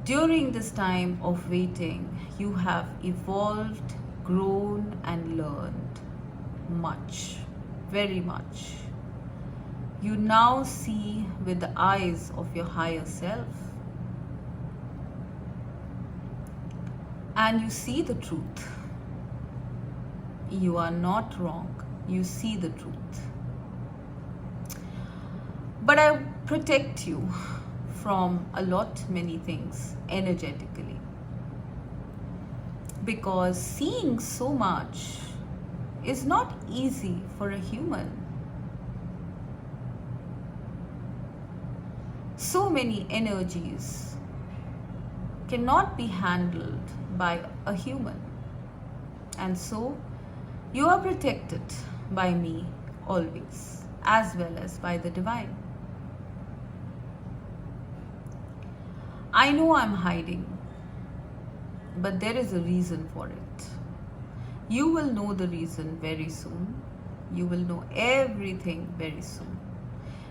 During this time of waiting, you have evolved, grown, and learned much, very much. You now see with the eyes of your higher self, and you see the truth. You are not wrong. You see the truth. But I protect you from a lot many things energetically, because seeing so much is not easy for a human. So many energies cannot be handled by a human, and so you are protected by me always, as well as by the divine. I know I'm hiding, but there is a reason for it. You will know the reason very soon. You will know everything very soon.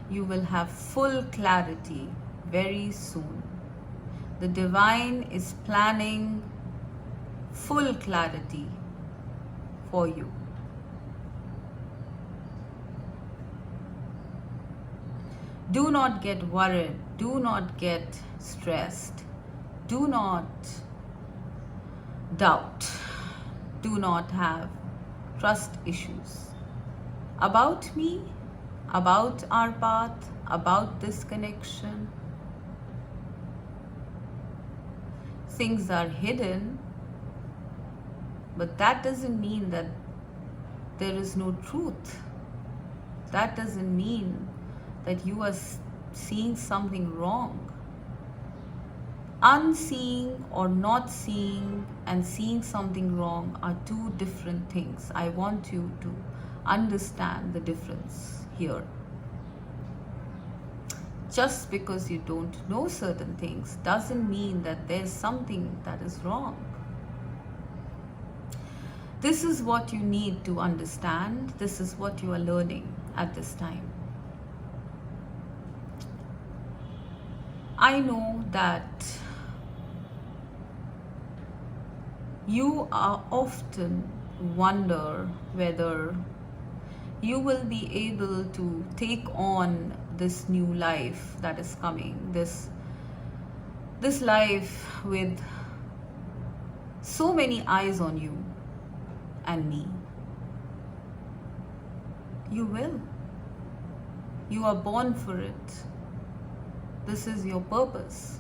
You will have full clarity very soon. The divine is planning full clarity for you. Do not get worried. Do not get stressed. Do not doubt. Do not have trust issues about me, about our path, about this connection. Things are hidden, but that doesn't mean that there is no truth. That doesn't mean that you are seeing something wrong. Unseeing or not seeing and seeing something wrong are two different things. I want you to understand the difference here. Just because you don't know certain things doesn't mean that there's something that is wrong. This is what you need to understand. This is what you are learning at this time. I know that you are often wonder whether you will be able to take on this new life that is coming, this life with so many eyes on you and me. You will. You are born for it. This is your purpose.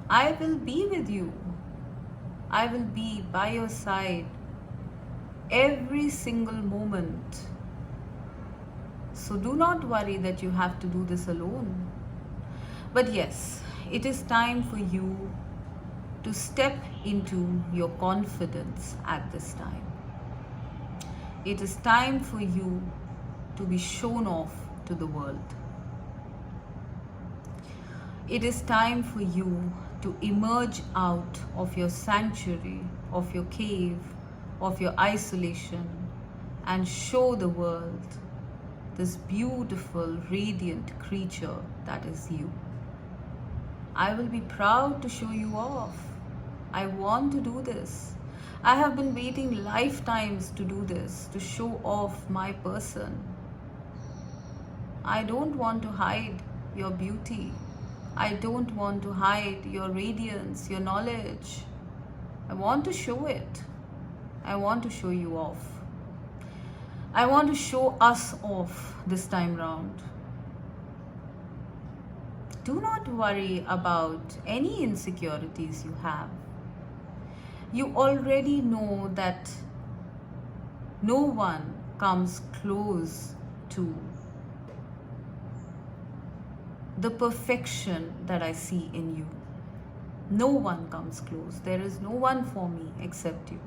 I will be with you. I will be by your side every single moment. So do not worry that you have to do this alone. But yes, it is time for you to step into your confidence at this time. It is time for you to be shown off to the world. It is time for you to emerge out of your sanctuary, of your cave, of your isolation, and show the world this beautiful, radiant creature that is you. I will be proud to show you off. I want to do this. I have been waiting lifetimes to do this, to show off my person. I don't want to hide your beauty. I don't want to hide your radiance, your knowledge. I want to show it. I want to show you off. I want to show us off this time round. Do not worry about any insecurities you have. You already know that no one comes close to the perfection that I see in you. No one comes close. There is no one for me except you.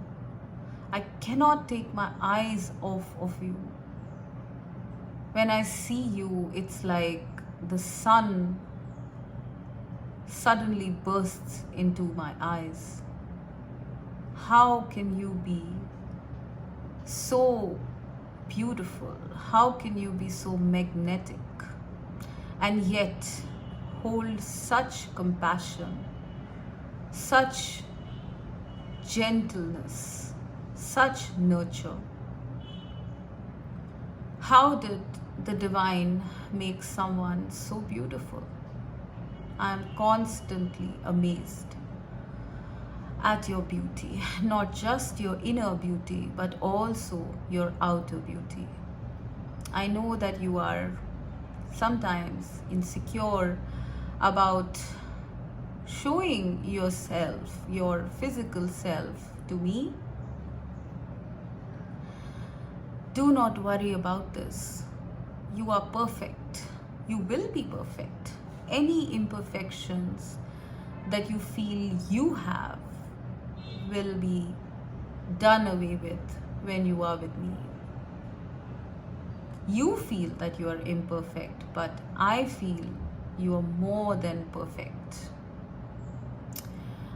I cannot take my eyes off of you. When I see you, it's like the sun suddenly bursts into my eyes. How can you be so beautiful? How can you be so magnetic and yet hold such compassion, such gentleness, such nurture? How did the divine make someone so beautiful? I am constantly amazed at your beauty, not just your inner beauty, but also your outer beauty. I know that you are sometimes insecure about showing yourself, your physical self, to me. Do not worry about this. You are perfect. You will be perfect. Any imperfections that you feel you have will be done away with when you are with me. You feel that you are imperfect, but I feel you are more than perfect.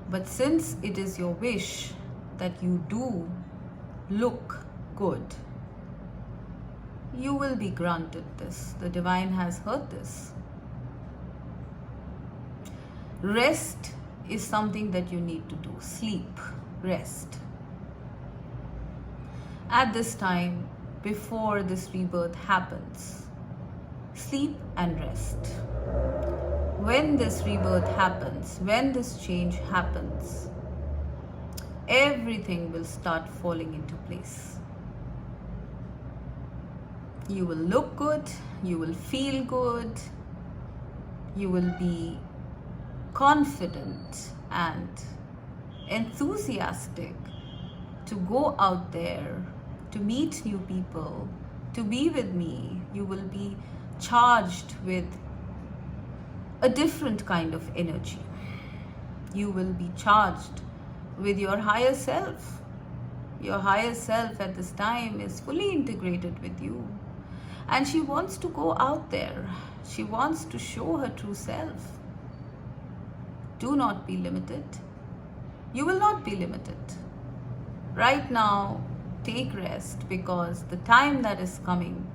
But since it is your wish that you do look good, you will be granted this. The divine has heard this. Rest is something that you need to do. Sleep, rest. At this time, before this rebirth happens, sleep and rest. When this rebirth happens, when this change happens, everything will start falling into place. You will look good, you will feel good, you will be confident and enthusiastic to go out there, to meet new people, to be with me. You will be charged with a different kind of energy. You will be charged with your higher self. Your higher self at this time is fully integrated with you. And she wants to go out there. She wants to show her true self. Do not be limited. You will not be limited. Right now, take rest, because the time that is coming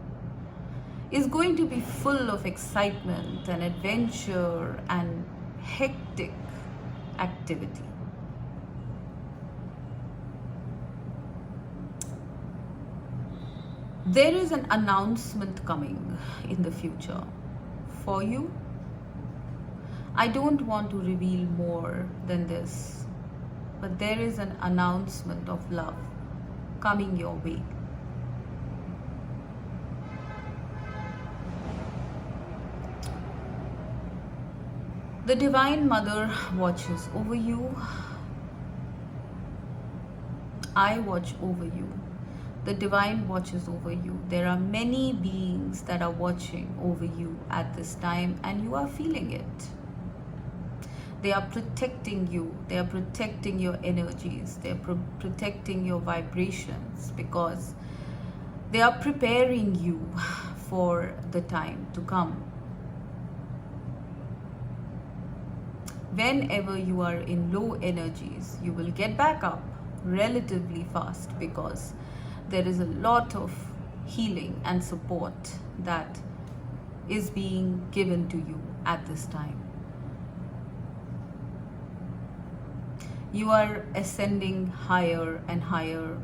is going to be full of excitement and adventure and hectic activity. There is an announcement coming in the future for you. I don't want to reveal more than this, but there is an announcement of love coming your way. The Divine Mother watches over you. I watch over you. The Divine watches over you. There are many beings that are watching over you at this time, and you are feeling it. They are protecting you. They are protecting your energies. They are protecting your vibrations, because they are preparing you for the time to come. Whenever you are in low energies, you will get back up relatively fast, because there is a lot of healing and support that is being given to you at this time. You are ascending higher and higher.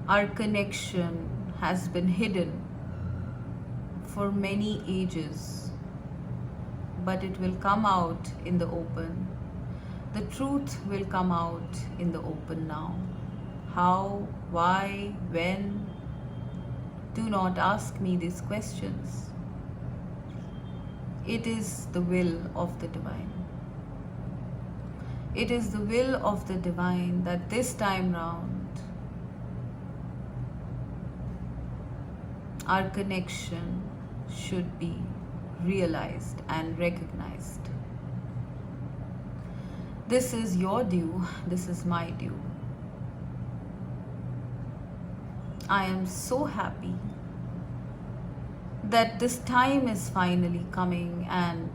Our connection has been hidden for many ages, but it will come out in the open. The truth will come out in the open now. How, why, when? Do not ask me these questions. It is the will of the divine. It is the will of the divine that this time round our connection should be realized and recognized. This is your due, this is my due. I am so happy that this time is finally coming, and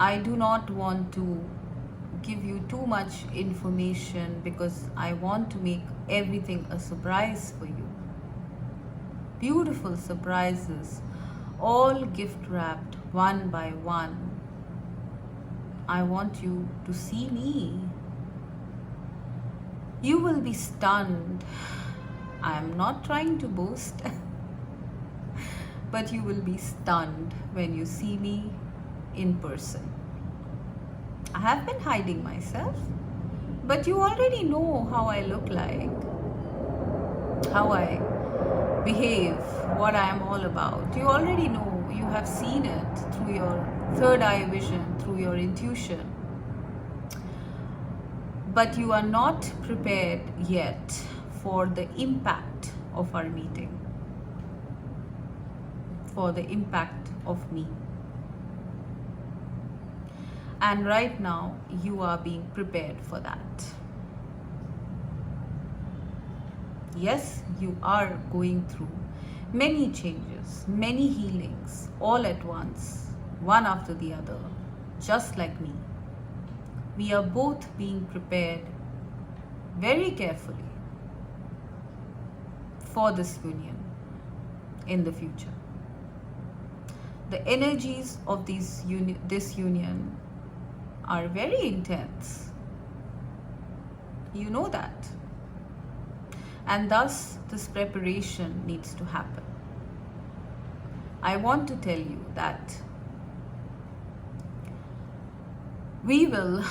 I do not want to give you too much information because I want to make everything a surprise for you. Beautiful surprises, all gift wrapped one by one. I want you to see me. You will be stunned. I am not trying to boast, but you will be stunned when you see me in person. I have been hiding myself, but you already know how I look like, how I behave, what I am all about. You already know, you have seen it through your third eye vision, through your intuition. But you are not prepared yet for the impact of our meeting, for the impact of me. And right now, you are being prepared for that. Yes, you are going through many changes, many healings, all at once, one after the other, just like me. We are both being prepared very carefully for this union in the future. The energies of this union are very intense. You know that. And thus, this preparation needs to happen. I want to tell you that we will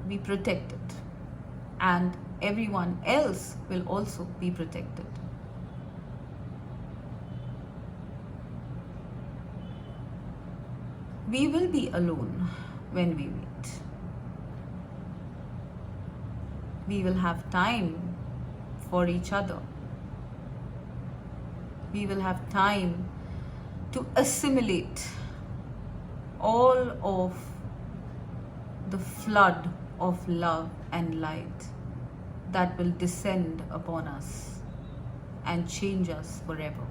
be protected, and everyone else will also be protected. We will be alone when we meet. We will have time for each other. We will have time to assimilate all of the flood of love and light that will descend upon us and change us forever.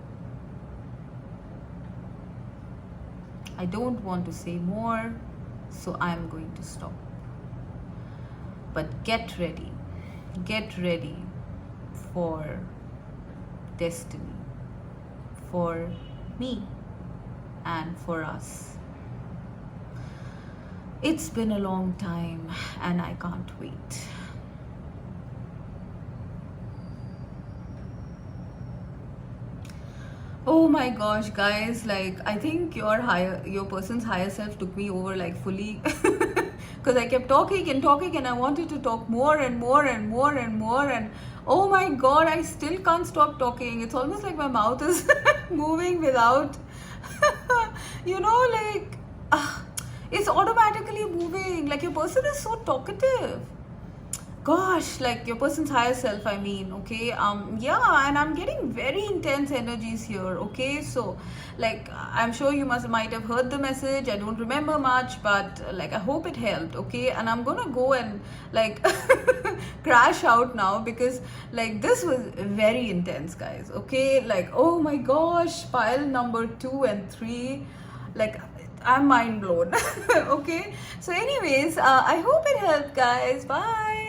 I don't want to say more, so I'm going to stop. But get ready for destiny, for me and for us. It's been a long time and I can't wait. Oh my gosh, guys, like I think your person's higher self took me over like fully because I kept talking and I wanted to talk more and more and more and more, and oh my god, I still can't stop talking. It's almost like my mouth is moving without like it's automatically moving. Like your person is so talkative. Gosh, like your person's higher self, I mean, okay, yeah, and I'm getting very intense energies here, okay, so, like, I'm sure you might have heard the message, I don't remember much, but, like, I hope it helped, okay, and I'm gonna go and, like, crash out now, because, like, this was very intense, guys, okay, like, oh my gosh, pile number 2 and 3, like, I'm mind blown, okay, so anyways, I hope it helped, guys, bye.